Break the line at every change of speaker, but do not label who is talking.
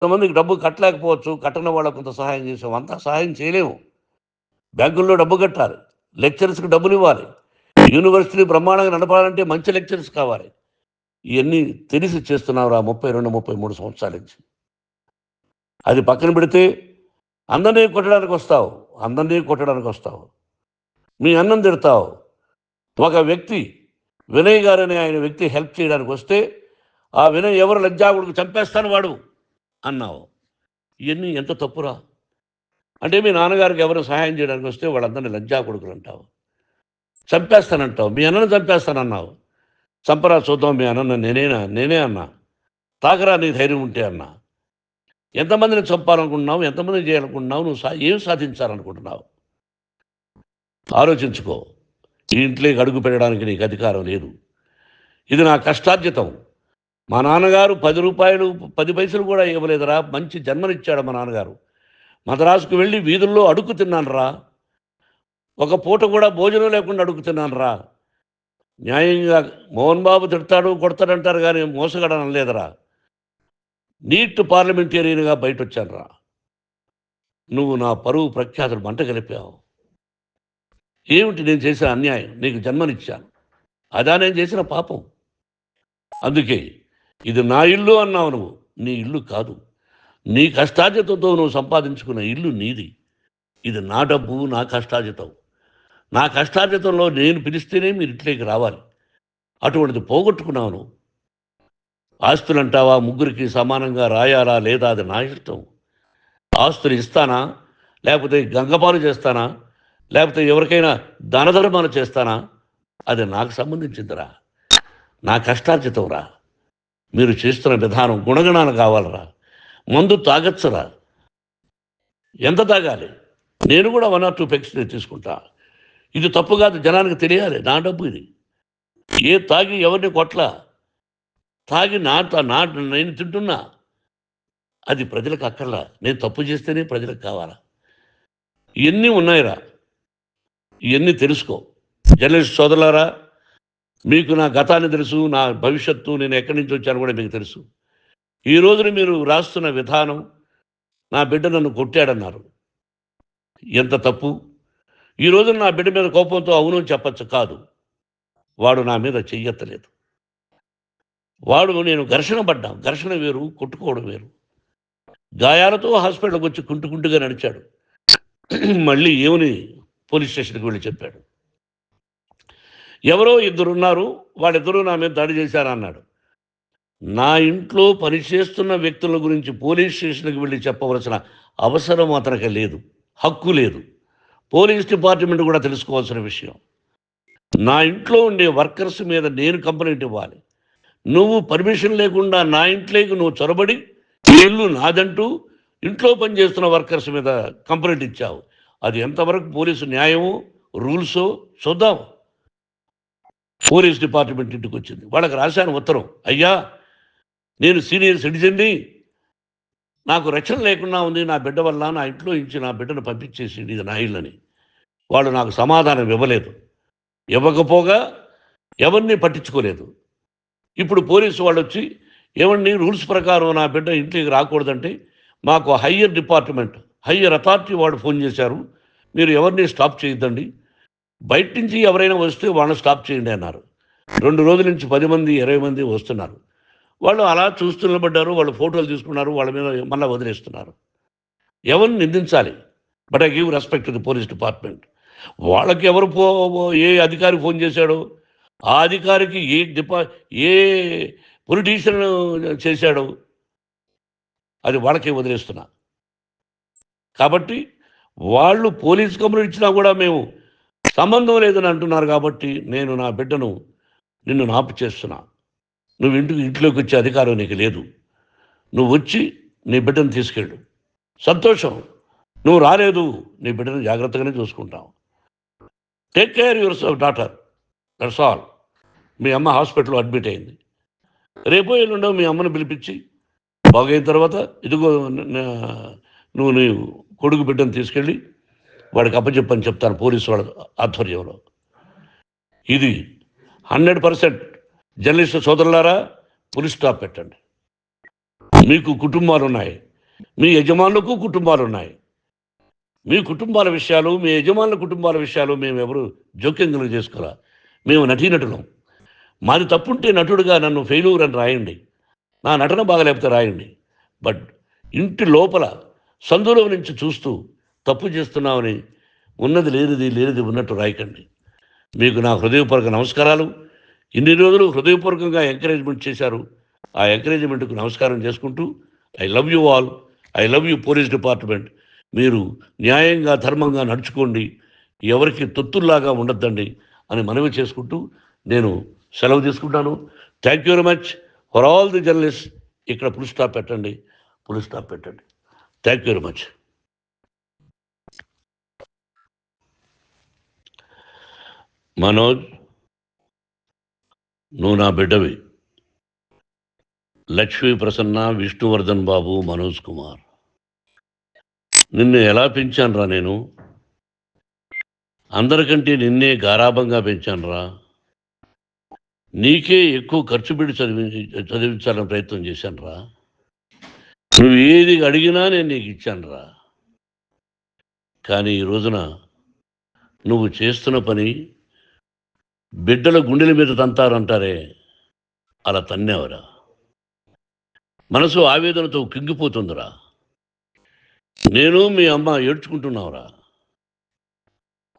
కొంతమందికి డబ్బు కట్టలేకపోవచ్చు. కట్టని వాళ్ళకి కొంత సహాయం చేసాం. అంతా సహాయం చేయలేము. బ్యాంకుల్లో డబ్బు కట్టాలి. లెక్చరర్స్‌కి డబ్బులివ్వాలి. యూనివర్సిటీ బ్రహ్మాండంగా నడపాలంటే మంచి లెక్చరర్స్ కావాలి. ఇయన్నీ తెలిసి చేస్తున్నావురా 32, 33 సంవత్సరాల నుంచి. అది పక్కన పెడితే అందరినీ కొట్టడానికొస్తావు. అందరినీ కొట్టడానికొస్తావు. మీ అన్నని తిడతావు. ఒక వ్యక్తి వినయ్ గారనే ఆయన వ్యక్తి హెల్ప్ చేయడానికొస్తే, ఆ వినయ్ ఎవరు లజ్జాకుడికి చంపేస్తాను వాడు అన్నావు. ఇయన్నీ ఎంత తప్పురా? అంటే మీ నాన్నగారికి ఎవరు సహాయం చేయడానికొస్తే వాళ్ళందరినీ లజ్జాకుడుకులు అంటావు. చంపేస్తానంటావు. మీ అన్నని చంపేస్తానన్నావు. చంపరా చూద్దాం మీ అన్నని నేనే అన్నా. తాకరా నీ ధైర్యం ఉంటే అన్నా. ఎంతమందిని చంపాలనుకుంటున్నావు? ఎంతమందిని చేయాలనుకుంటున్నావు? నువ్వు ఏం సాధించాలనుకుంటున్నావు? ఆలోచించుకో. ఈ ఇంట్లోకి అడుగు పెట్టడానికి నీకు అధికారం లేదు. ఇది నా కష్టార్జితం. మా నాన్నగారు రూ. 10 పైసలు కూడా ఇవ్వలేదురా. మంచి జన్మనిచ్చాడు మా నాన్నగారు. మద్రాసుకు వెళ్ళి వీధుల్లో అడుగు తిన్నానురా. ఒక పూట కూడా భోజనం లేకుండా అడుగు తిన్నానురా. న్యాయంగా మోహన్ బాబు తిడతాడు కొడతాడంటారు కానీ మోసగడనం లేదురా. నీట్ పార్లమెంటేరియన్గా బయటొచ్చానురా. నువ్వు నా పరువు ప్రఖ్యాతులు మంట కలిపావు. ఏమిటి నేను చేసిన అన్యాయం? నీకు జన్మనిచ్చాను. అదా నేను చేసిన పాపం. అందుకే ఇది నా ఇల్లు అన్నావు నువ్వు. నీ ఇల్లు కాదు. నీ కష్టార్జితంతో నువ్వు సంపాదించుకున్న ఇల్లు నీది. ఇది నా డబ్బు, నా కష్టార్జితం. నా కష్టార్జితంలో నేను పిలిస్తేనే మీరు ఇంట్లోకి రావాలి. అటువంటిది పోగొట్టుకున్నావు నువ్వు. ఆస్తులు అంటావా? ముగ్గురికి సమానంగా రాయాలా లేదా అది నా ఇష్టం. ఆస్తులు ఇస్తానా, లేకపోతే గంగపాలు చేస్తానా, లేకపోతే ఎవరికైనా దానధర్మాలు చేస్తానా, అది నాకు సంబంధించిందిరా. నా కష్టార్జితం రా. మీరు చేస్తున్న విధానం గుణగణాలు కావాలరా. మందు తాగచ్చురా. ఎంత తాగాలి? నేను కూడా 1 or 2 పెగ్స్ తీసుకుంటా. ఇది తప్పు కాదు, జనానికి తెలియాలి. నా డబ్బు ఇది. ఏ తాగి ఎవరిని కొట్లా. తాగి నేను తింటున్నా. అది ప్రజలకు అక్కర్లా. నేను తప్పు చేస్తేనే ప్రజలకు కావాలా. ఇవన్నీ ఉన్నాయిరా. ఇవన్నీ తెలుసుకో. జర్నలిస్ట్ సోదరులారా, మీకు నా గతాన్ని తెలుసు, నా భవిష్యత్తు, నేను ఎక్కడి నుంచి వచ్చాను కూడా మీకు తెలుసు. ఈ రోజున మీరు రాస్తున్న విధానం, నా బిడ్డ నన్ను కొట్టాడన్నారు. ఎంత తప్పు. ఈ రోజున నా బిడ్డ మీద కోపంతో అవును చెప్పచ్చు. కాదు, వాడు నా మీద చెయ్యెత్తలేదు. నేను ఘర్షణ పడ్డాం. ఘర్షణ వేరు, కొట్టుకోవడం వేరు. గాయాలతో హాస్పిటల్కి వచ్చి కుంటుకుంటుగా నడిచాడు. మళ్ళీ ఏమని పోలీస్ స్టేషన్కి వెళ్ళి చెప్పాడు. ఎవరో ఇద్దరున్నారు, వాళ్ళిద్దరూ నా మీద దాడి చేశారన్నాడు. నా ఇంట్లో పనిచేస్తున్న వ్యక్తుల గురించి పోలీస్ స్టేషన్కి వెళ్ళి చెప్పవలసిన అవసరం అతనికి లేదు, హక్కు లేదు. పోలీస్ డిపార్ట్మెంట్ కూడా తెలుసుకోవాల్సిన విషయం. నా ఇంట్లో ఉండే వర్కర్స్ మీద నేను కంప్లైంట్ ఇవ్వాలి. నువ్వు పర్మిషన్ లేకుండా నా ఇంట్లోకి నువ్వు చొరబడి ఇల్లు నాదంటూ ఇంట్లో పనిచేస్తున్న వర్కర్స్ మీద కంప్లైంట్ ఇచ్చావు. అది ఎంతవరకు పోలీసు న్యాయమో రూల్సో చూద్దాం. పోలీస్ డిపార్ట్మెంట్ ఇంటికి వచ్చింది. వాళ్ళకి రాశాను ఉత్తరం. అయ్యా, నేను సీనియర్ సిటిజన్ని, నాకు రక్షణ లేకుండా ఉంది. నా బిడ్డ వల్ల నా ఇంట్లో నుంచి నా బిడ్డను పంపించేసి ఇది నా ఇల్లని. వాళ్ళు నాకు సమాధానం ఇవ్వలేదు. ఇవ్వకపోగా ఎవరిని పట్టించుకోలేదు. ఇప్పుడు పోలీసు వాళ్ళు వచ్చి ఏమండి రూల్స్ ప్రకారం నా బిడ్డ ఇంట్లోకి రాకూడదంటే మాకు హయ్యర్ అథారిటీ వాళ్ళు ఫోన్ చేశారు. మీరు ఎవరిని స్టాప్ చేయొద్దండి, బయట నుంచి ఎవరైనా వస్తే వాళ్ళని స్టాప్ చేయండి అన్నారు. 2 రోజుల నుంచి 10 మంది 20 మంది వస్తున్నారు. వాళ్ళు అలా చూస్తూ నిలబడ్డారు. వాళ్ళు ఫోటోలు తీసుకున్నారు. వాళ్ళ మీద మళ్ళీ వదిలేస్తున్నారు. ఎవరిని నిందించాలి? But I give respect to the police department. వాళ్ళకి ఏ అధికారి ఫోన్ చేశాడో, ఆ అధికారికి ఏ పొలిటీషియన్ చేశాడో అది వాళ్ళకే వదిలేస్తున్నా. కాబట్టి వాళ్ళు పోలీస్ కంప్లైంట్ ఇచ్చినా కూడా మేము సంబంధం లేదని అంటున్నారు. కాబట్టి నేను నా బిడ్డను నిన్ను నాపు చేస్తున్నా. నువ్వు ఇంట్లోకి వచ్చే అధికారం నీకు లేదు. నువ్వు వచ్చి నీ బిడ్డను తీసుకెళ్ళు. సంతోషం. నువ్వు రాలేదు, నీ బిడ్డను జాగ్రత్తగానే చూసుకుంటావు. Take care your daughter, that's all. మీ అమ్మ హాస్పిటల్లో అడ్మిట్ అయింది. రేపో ఎల్లుండో మీ అమ్మను పిలిపించి బాగైన తర్వాత ఇదిగో నువ్వు నీ కొడుకు బిడ్డను తీసుకెళ్ళి వాడికి అప్పచెప్పని చెప్తాను పోలీసు వాళ్ళ ఆధ్వర్యంలో. ఇది 100% జర్నలిస్ట్ సోదరులారా, పులి స్టాప్ పెట్టండి. మీకు కుటుంబాలు ఉన్నాయి. మీ యజమానులకు కుటుంబాలున్నాయి. మీ కుటుంబాల విషయాలు, మీ యజమానుల కుటుంబాల విషయాలు మేమెవరు జోక్యం కలుగ చేసుకోలా. మేము నటీనటులం. మాది తప్పుంటే నటుడుగా నన్ను ఫెయిల్యూర్ అని రాయండి. నా నటన బాగాలేకపోతే రాయండి. బట్ ఇంటి లోపల సందులో నుంచి చూస్తూ తప్పు చేస్తున్నామని ఉన్నది లేనిది, లేనిది ఉన్నట్టు రాయకండి. మీకు నా హృదయపూర్వక నమస్కారాలు. ఇన్ని రోజులు హృదయపూర్వకంగా ఎంకరేజ్మెంట్ చేశారు. ఆ ఎంకరేజ్మెంట్‌కు నమస్కారం చేసుకుంటూ I love you all. I love you police department. మీరు న్యాయంగా, ధర్మంగా నడుచుకోండి. ఎవరికి తొత్తుల్లాగా ఉండొద్దండి అని మనవి చేసుకుంటూ నేను సెలవు తీసుకుంటాను. Thank you very much for all the journalist. ఇక్కడ ఫుల్ స్టాప్ పెట్టండి. ఫుల్ స్టాప్ పెట్టండి. Thank you very much. Manoj, నువ్వు నా బిడ్డవి. లక్ష్మీ ప్రసన్న, విష్ణువర్ధన్ బాబు, మనోజ్ కుమార్. నిన్ను ఎలా పెంచానురా నేను? అందరికంటే నిన్నే గారాబంగా పెంచానురా. నీకే ఎక్కువ ఖర్చు పెట్టి చదివించాలని ప్రయత్నం చేశానురా. నువ్వు ఏది అడిగినా నేను నీకు ఇచ్చానురా. కానీ ఈ రోజున నువ్వు చేస్తున్న పని బిడ్డల గుండెల మీద తంతారంటారే, అలా తన్నేవరా. మనసు ఆవేదనతో కింగిపోతుందిరా. నేను మీ అమ్మ ఏడ్చుకుంటున్నావురా.